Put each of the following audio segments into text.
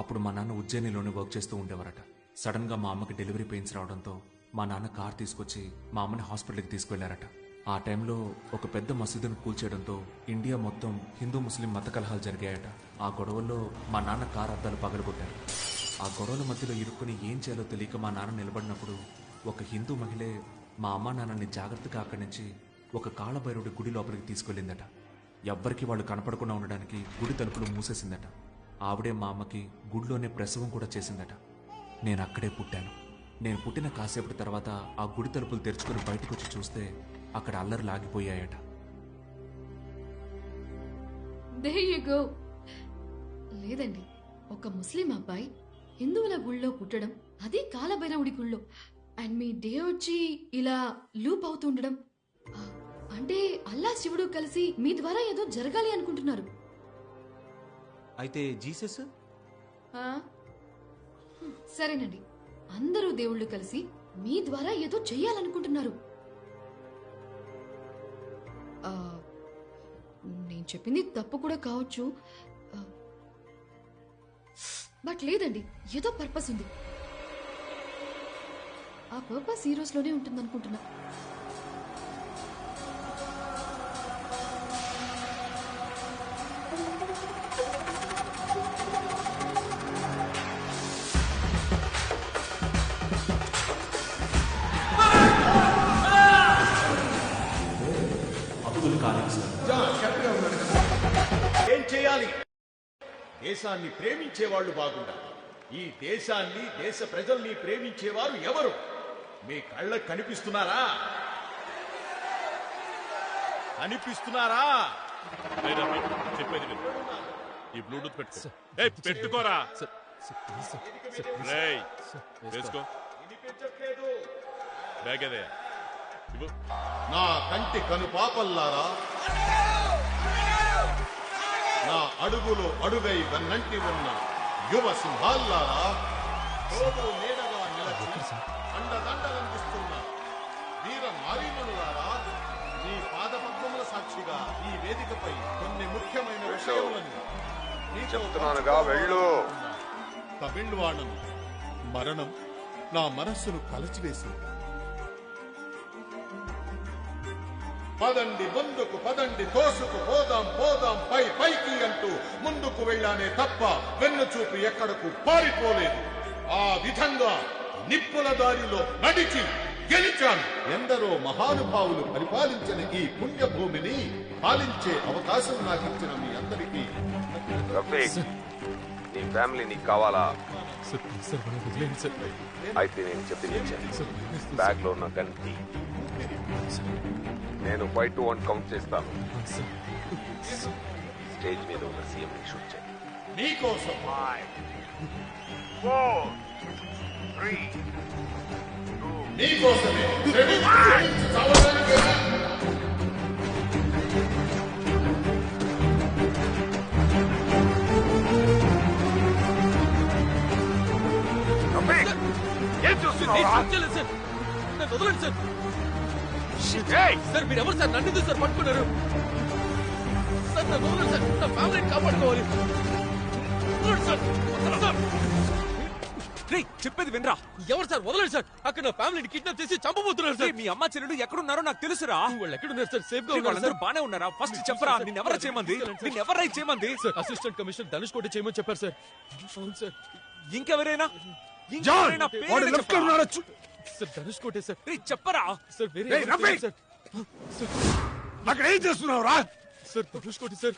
అప్పుడు మా నాన్న ఉజ్జయినిలోనే వర్క్ చేస్తూ ఉండేవారట. సడన్గా మా అమ్మకి డెలివరీ పెయిన్స్ రావడంతో మా నాన్న కార్ తీసుకొచ్చి మా అమ్మని హాస్పిటల్కి తీసుకువెళ్లారట. ఆ టైంలో ఒక పెద్ద మసీదును కూల్చేయడంతో ఇండియా మొత్తం హిందూ ముస్లిం మత కలహాలు జరిగాయట. ఆ గొడవల్లో మా నాన్న కార్ అద్దాలు పగలగొట్టారు. ఆ గొడవల మధ్యలో ఇరుక్కుని ఏం చేయాలో తెలియక మా నాన్న నిలబడినప్పుడు ఒక హిందూ మహిళే మా అమ్మా నాన్నని జాగ్రత్తగా అక్కడి నుంచి ఒక కాళభైరవుడి గుడి లోపలికి తీసుకెళ్ళిందట. ఎవ్వరికి వాళ్ళు కనపడకుండా ఉండడానికి గుడి తలుపులు మూసేసిందట. ఆవిడే మా అమ్మకి గుడిలోనే ప్రసవం కూడా చేసిందట. నేను అక్కడే పుట్టాను. నేను పుట్టిన కాసేపటి తర్వాత ఆ గుడి తలుపులు తెరుచుకుని బయటకు వచ్చి చూస్తే అక్కడ అల్లరి లాగిపోయాయట. There you go. లేదండి, ఒక ముస్లిం అబ్బాయి హిందువుల గుళ్ళో పుట్టడం, అది కాలభైరవుడి గుళ్ళో, అండ్ మీ డే వచ్చి ఇలా లూప్ అవుతూ ఉండడం అంటే అల్లా శివుడు కలిసి మీ ద్వారా ఏదో జరగాలి అనుకుంటున్నారు. అయితే జీసస్ సరేనండి, అందరూ దేవుళ్ళు కలిసి మీ ద్వారా ఏదో చెయ్యాలనుకుంటున్నారు. నేను చెప్పింది తప్పు కూడా కావచ్చు, బట్ లేదండి, ఏదో పర్పస్ ఉంది. ఆ పర్పస్ ఈ రోజులోనే ఉంటుంది అనుకుంటున్నా. ఏం చేయాలి? దేశాన్ని ప్రేమించే వాళ్ళు బాగుండాలి. ఈ దేశాన్ని, దేశ ప్రజల్ని ప్రేమించేవారు ఎవరు? మీ కళ్ళకు కనిపిస్తున్నారా? కనిపిస్తున్నారా? చెప్పేది విను. ఈ బ్లూటూత్ పెట్టుకో. పెట్టుకోరా. వేసుకో. బ్యాగ్ అదే. నా కంటి కను పాపల్లారా, నా అడుగులో అడుగై వెన్నంటి ఉన్న యువ సింహాల్లారా, తోడు నీడగా నిలచి అండదండలందిస్తున్న వీర నారీమణులారా, మీ పాదపద్మముల సాక్షిగా ఈ వేదికపై కొన్ని ముఖ్యమైన విషయములను చెప్తున్నానుగా వెళ్ళు. తమిళవాణం మరణం నా మనస్సును కలచివేసింది. పదండి ముందుకు, పదండి తోసుకు, పోదాం పోదాం పై పైకి అంటూ ముందుకు వెళ్ళానే తప్ప వెన్ను చూపు ఎక్కడకు పారిపోలేదు. ఆ విధంగా నిప్పుల దారిలో నడిచి గెలిచాను. ఎందరో మహానుభావులు పరిపాలించిన ఈ పుణ్యభూమిని పాలించే అవకాశం నాకు ఇచ్చిన మీ అందరికీ. నీ ఫ్యామిలీ నీకు కావాలా? అయితే నేను చెప్పింది బ్యాగ్ లో ఉన్న గంటి నేను 5 to 1 కౌంట్ చేస్తాను. స్టేజ్ మీద ఉన్న సీఎం ని షూట్ చేయి. నీకోసం 5 4 3 2 నీకోసమే. ఏం చూస్తున్నావా? సార్ మీరు ఎవరు సార్? నన్ను సార్ పట్టుకున్నారు సార్. నా వదలండి సార్, నా ఫ్యామిలీని కాపాడుకోవాలి సార్. చెప్పేది వినరా. ఎవరు సార్? వదలండి సార్. అక్కడ నా ఫ్యామిలీని కిడ్నాప్ చేసి చంపబోతున్నారు సార్. మీ అమ్మ చెల్లెలు ఎక్కడున్నారో నాకు తెలుసురా. వాళ్ళు ఎక్కడున్నారు సార్? సేఫ్ గా వాళ్ళందరూ బానే ఉన్నారా? ఫస్ట్ చెప్పరా, నిన్నెవరై చేయమంది? నిన్నెవరై చేయమంది? సార్ అసిస్టెంట్ కమిషనర్ ధనుష్ కోటి చేయమని చెప్పారు సార్. అవును సార్. ఇంకెవరైనా? సార్ ధనుష్ కోటే సార్. చెప్పరా సార్. వేరే సార్. అక్కడ ఏం చేస్తున్నావు రా? సార్ ధనుష్ కోటి సార్.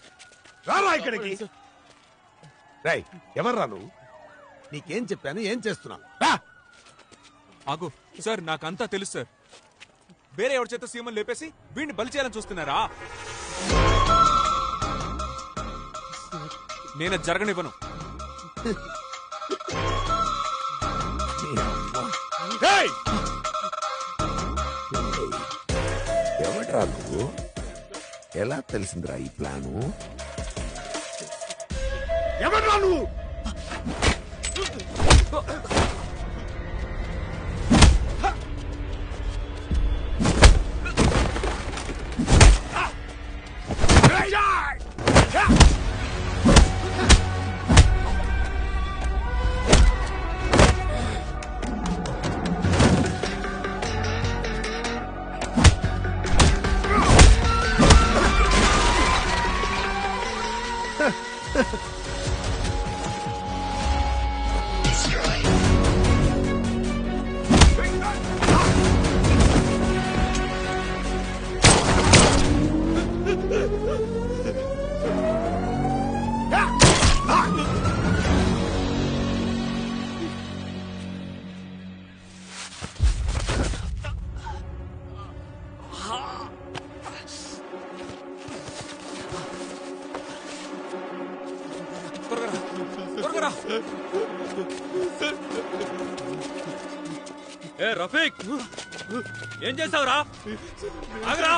రారా ఇక్కడికి. రై ఎవర్రా నువ్వు? నీకేం చెప్పాను, ఏం చేస్తున్నావు? ఆగు సార్, నాకంతా తెలుసు సార్. వేరే ఎవరి చేత సీఎం లేపేసి వీడిని బలి చేయాలని చూస్తున్నారా? నేను జరగనివ్వను. ఎవడ్రా నువ్వు? ఎలా తెలిసిందిరా ఈ ప్లాను? ఎవడ్రా నువ్వు? త్వరగా రా. ఏ రఫీక్, ఏం చేసావురా? ఆగరా.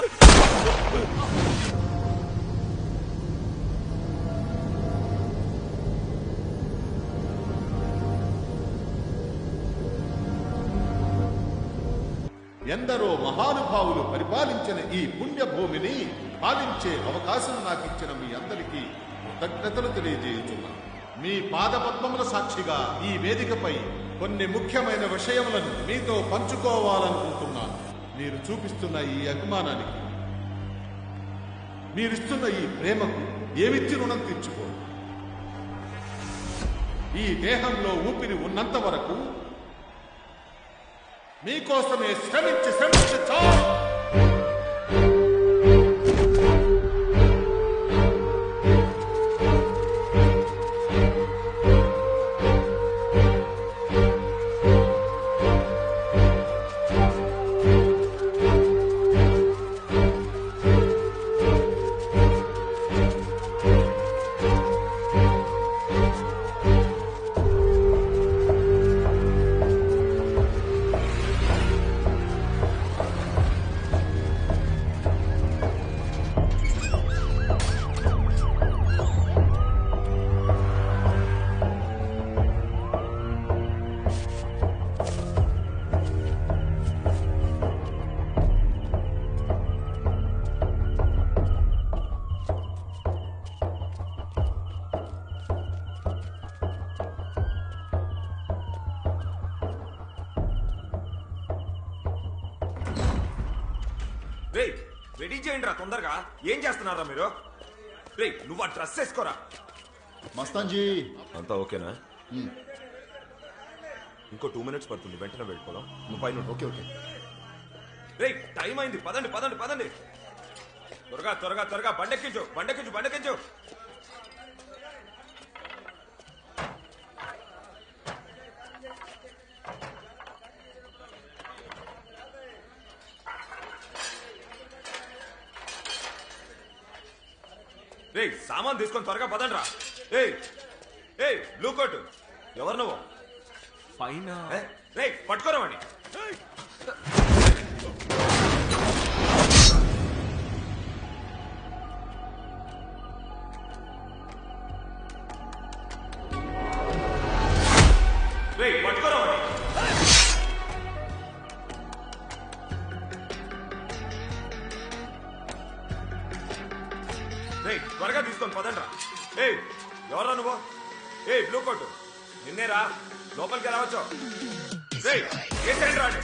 ఎందరో మహానుభావులు పరిపాలించిన ఈ పుణ్యభూమిని పాలించే అవకాశం నాకు ఇచ్చిన మీ అందరికీ కృతజ్ఞతలు తెలియజేయుచున్నాను. మీ పాదపద్మముల సాక్షిగా ఈ వేదికపై కొన్ని ముఖ్యమైన విషయములను మీతో పంచుకోవాలనుకుంటున్నాను. మీరు చూపిస్తున్న ఈ అభిమానానికి, మీరిస్తున్న ఈ ప్రేమకు ఏమిచ్చి రుణం తీర్చుకో. ఈ దేహంలో ఊపిరి ఉన్నంత వరకు మీకోసమే శ్రమించి చాలు. రెడీ చేయండి రా తొందరగా. ఏం చేస్తున్నారా మీరు? రే నువ్వు ఆ డ్రెస్ వేసుకోరా. మస్తాన్జీ అంతా ఓకేనా? ఇంకో 2 minutes పడుతుంది, వెంటనే వెళ్ళిపోదాం. నువ్వు పైన ఓకే ఓకే. రే టైం అయింది, పదండి పదండి పదండి. త్వరగా త్వరగా త్వరగా బండెక్కించు బండెక్కించు బండెక్కించు. రే సామాన్ తీసుకొని త్వరగా పదండి రా. ఏ బ్లూ కోట్ ఎవరు నువ్వు? పైన రే పట్టుకోరవాణి. రే పట్టుకోరవాణి. రే త్వరగా తీసుకొని పదండి రా. ఎవరా నువ్వు? బ్లూ కోట్ నిన్నేరా, లోపలికి రావచ్చు. రే ఏంటండి రాండి.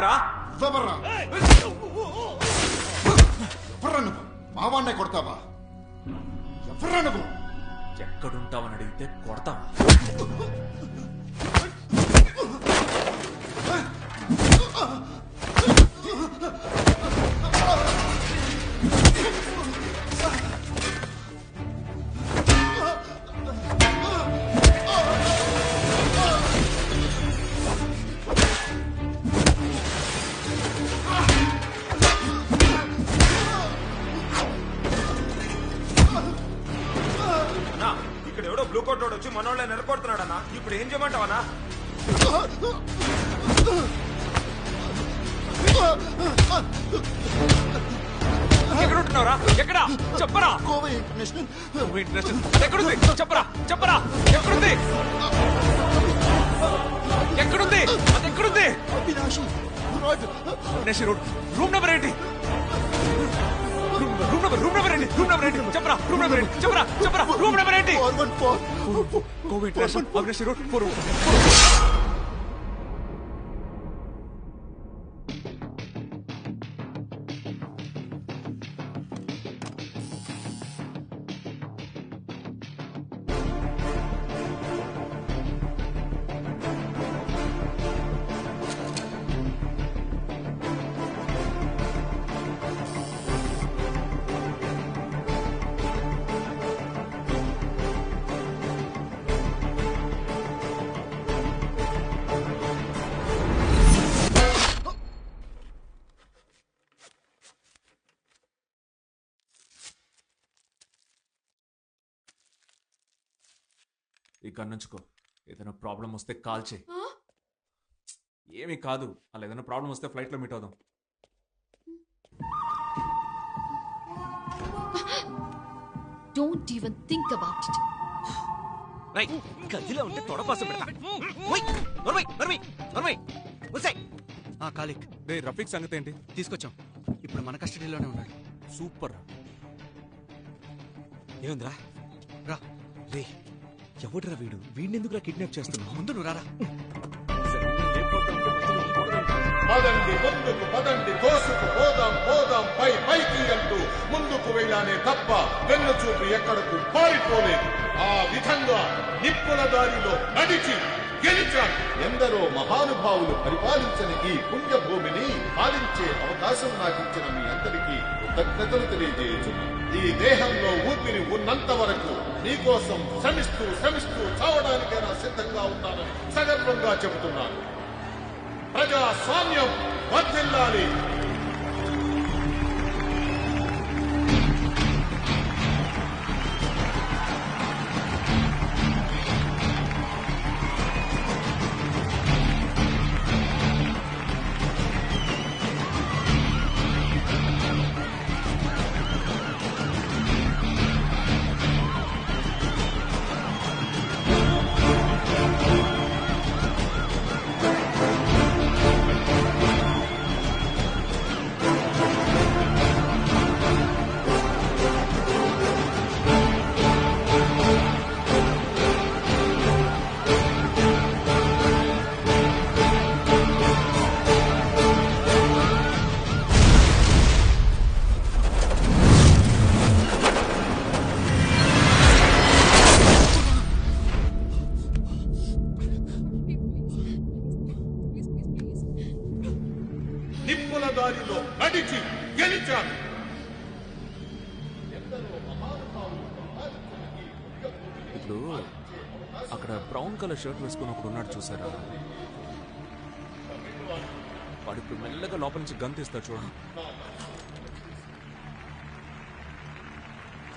కొడతావరా? ఎవర్రా నువ్వు? మావాన్నే కొడతావా? ఎవర్రా నువ్వు? ఎక్కడుంటావని అడిగితే కొడతావా? ఇక్కడ ఎవడో బ్లూ కోట్ వచ్చి మనోళ్ళని నిలకొడుతున్నాడన్నా. ఇప్పుడు ఏం చేయమంటావన్నా? ఎక్కడ ఉంటున్నావురా? ఎక్కడ చెప్పరా? గోవా ఇంటర్నేషనల్. ఎక్కడుంది చెప్పరా? చెప్పరా ఎక్కడుంది? ఎక్కడుంది? అది ఎక్కడుంది? అవినాషి రోడ్ రూమ్ నెంబర్ ఏంటి? రూమ్ నెంబర్ ఏంటి? చెప్పరా? రూమ్ నెంబర్ ఏంటి? చెప్పరా? రూమ్ నెంబర్ ఏంటి? 414. Goa international Avinashi road 4. ఇక నుంచుకో. ఏదైనా ప్రాబ్లం వస్తే కాల్ చేయి. ఏమీ కాదు. అలా ఏదైనా ప్రాబ్లం వస్తే ఫ్లైట్లో మీట్ అవుదాం. Don't even think about it. గదిలో ఉంటే తొడపాసం పెడతా. కాలిక్ రే రఫీక్ సంగతి ఏంటి? తీసుకొచ్చాం. ఇప్పుడు మన కస్టడీలోనే ఉన్నాడు. సూపర్. ఏముందిరా? రా రే ఎవడురా వీడు? వీడినెందుకురా కిడ్నాప్ చేస్తున్నావు? ముందు నువ్వు రారా. పదండి ముందుకు పదండి, తోసుకు పోదాం పైకి అంటూ ముందుకు వెళ్ళానే తప్ప వెన్ను చూపి ఎక్కడకు పారిపోలేదు. ఆ విధంగా నిప్పుల దారిలో నడిచి గెలిచాను. ఎందరో మహానుభావులు పరిపాలించిన ఈ పుణ్యభూమిని పాలించే అవకాశం నాకిచ్చిన మీ అందరికీ కృతజ్ఞతలు తెలియజేయచున్నాను. ఈ దేహంలో ఊపిరి ఉన్నంత వరకు నీకోసం శ్రమిస్తూ చావడానికైనా సిద్ధంగా ఉన్నానని సగర్వంగా చెబుతున్నాను. ప్రజాస్వామ్యం వర్ధిల్లాలి. నిప్పుల దారిలో నడిచి గెలిచాను. ఇప్పుడు అక్కడ బ్రౌన్ కలర్ షర్ట్ వేసుకుని ఒకడు ఉన్నాడు చూసారా? వాడు ఇప్పుడు మెల్లగా లోపల నుంచి గన్ తీస్తాడు చూడండి.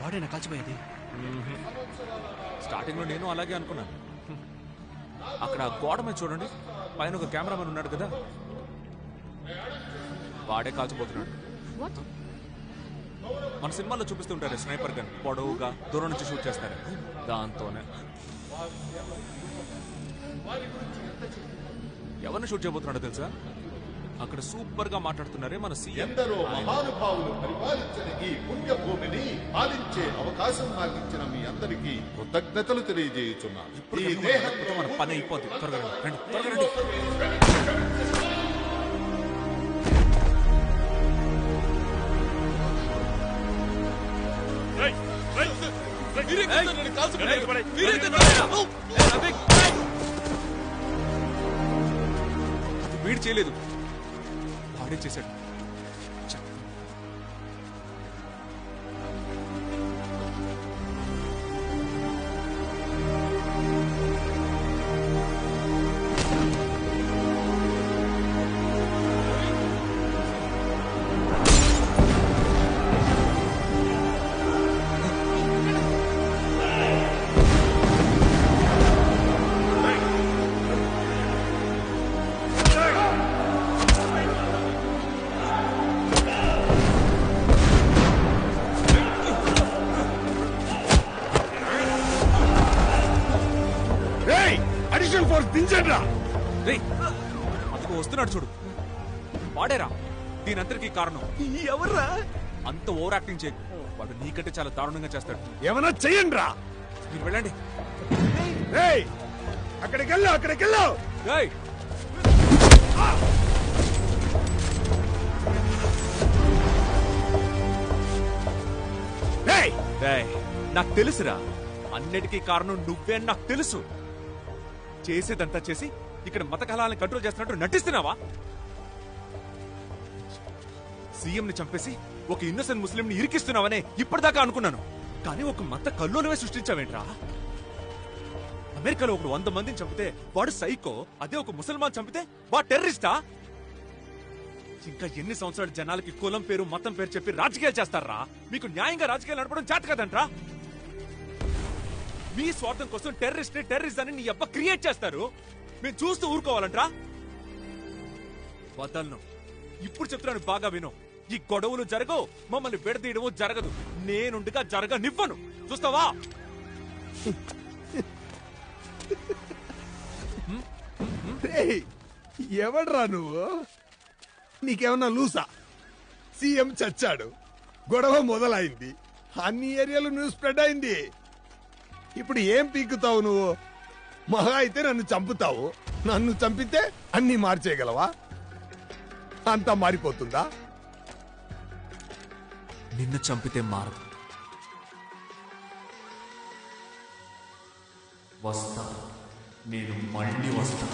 వాడేనా కాల్చిపోయేది? స్టార్టింగ్ లో నేను అలాగే అనుకున్నాను. అక్కడ గోడ మీద చూడండి, పైన ఒక కెమెరామెన్ ఉన్నాడు కదా, వాడే కాల్చిపోతున్నాడు. What? మన సినిమాల్లో చూపిస్తుంటారు స్నైపర్ గన్, పొడవుగా దూరం నుంచి షూట్ చేస్తారు. దాంతోనే ఎవరిని షూట్ చేయబోతున్నాడో తెలుసా? అక్కడ సూపర్ గా మాట్లాడుతున్నారే మన సీఎం. ఎందరో మహానుభావులు పరిపాలించిన ఈ పుణ్యభూమిని పాలించే అవకాశం నాకిచ్చిన మీ అందరికీ కృతజ్ఞతలు తెలియజేయుచున్నాను. ఈ దేహంలో మన పని అయిపోద్ది. త్వరగా రండి, త్వరగా రండి. నన్ను కాల్చుకున్నారు. మీరే చంపారు. అది వీడు చేయలేదు, వాడే చేశాడు. అడిషనల్ ఫోర్స్ దించండి రా. రేయ్, అదిగో వస్తున్నాడు చూడు, వాడేరా దీనంతటికీ కారణం. ఎవర్రా? అంత ఓవర్ యాక్టింగ్ చేయకు, వాడు నీకంటే చాలా దారుణంగా చేస్తాడు. ఏమన్నా చెయ్యండి రా. మీరు వెళ్ళండి. రేయ్, అక్కడికి వెళ్ళు, అక్కడికి వెళ్ళు. రేయ్, రేయ్, రేయ్, నాకు తెలుసురా, అన్నిటికీ కారణం నువ్వే అని నాకు తెలుసు. చేసేదంతా చేసి ఇక్కడ మత కళాలను కంట్రోల్ చేస్తున్నట్టు నటిస్తున్నావా? సీఎంని చంపేసి ఒక ఇన్నోసెంట్ ముస్లింని ఇరికిస్తున్నావనే ఇప్పటిదాకా అనుకున్నాను, కానీ ఒక మత కల్లోలమే సృష్టించావేంట్రా? అమెరికాలో ఒకడు 100 మందిని చంపితే వాడు సైకో, అదే ఒక ముసల్మాన్ చంపితే వాడు టెర్రరిస్టా? ఇంకా ఎన్ని సంవత్సరాలు జనాలకి కులం పేరు మతం పేరు చెప్పి రాజకీయాలు చేస్తారా? మీకు న్యాయంగా రాజకీయాలు నడపడం చేత కదంట్రా? మీ స్వార్థం కోసం టెర్రరిస్ట్ అని నీ అబ్బ క్రియేట్ చేస్తారు. మేము చూస్తూ ఊరుకోవాలంట్రా? వదలను. ఇప్పుడు చెప్తున్నాను, బాగా విను. ఈ గొడవలు జరగవు, మమ్మల్ని విడదీయడము జరగదు. నేనుండగా జరగనివ్వను. చూస్తావా? ఎవడ్రా నువ్వు? నీకేమన్నా లూసా? సీఎం చచ్చాడు, గొడవ మొదలైంది, అన్ని ఏరియాలో న్యూస్ స్ప్రెడ్ అయింది. ఇప్పుడు ఏం పీకుతావు నువ్వు? మహా అయితే నన్ను చంపుతావు. నన్ను చంపితే అన్ని మార్చేయగలవా? అంతా మారిపోతుందా? నిన్ను చంపితే మారదు. వస్తా, నేను మళ్ళీ వస్తా.